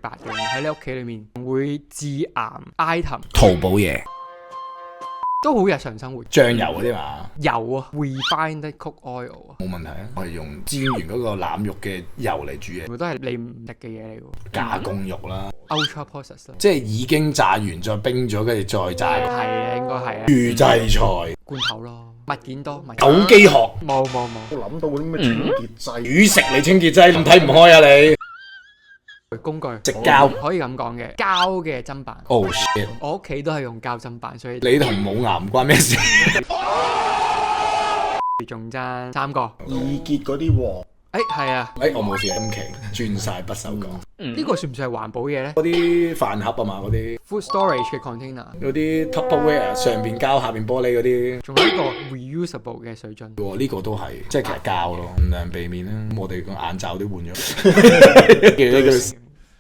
白嘅喺你屋企裏面會致癌 item，淘寶嘢，都好日常生活。醬油嗰啲嘛，油啊 ，refined cook oil 啊，冇問題啊。我係用煎完嗰個腩肉嘅油嚟煮嘢，全部都係你唔食嘅嘢嚟喎。加工肉啦， ultra processed 啦，即係已經炸完再冰咗，跟住再炸。係啊，應該係啊。預製菜、罐頭咯，物件多，物件有機殼、冇。我諗到嗰啲咩清潔劑，煮食你清潔劑，咁睇唔開啊你？工具食膠。可以咁講嘅，膠嘅砧板。Oh shit！我屋企都係用膠砧板，所以你同冇牙唔關咩事。仲爭3個。易潔嗰啲鑊，係啊，我冇事，今期轉晒不鏽鋼。呢個算唔算係環保嘢咧嗰啲飯盒啊嘛，嗰啲？Food storage 嘅 container，嗰啲 Tupperware 上邊膠下邊玻璃嗰啲。仲有一個 reusable 嘅水樽。呢個都係，即係其實膠咯，盡量避免啦。咁我哋個眼罩都換咗。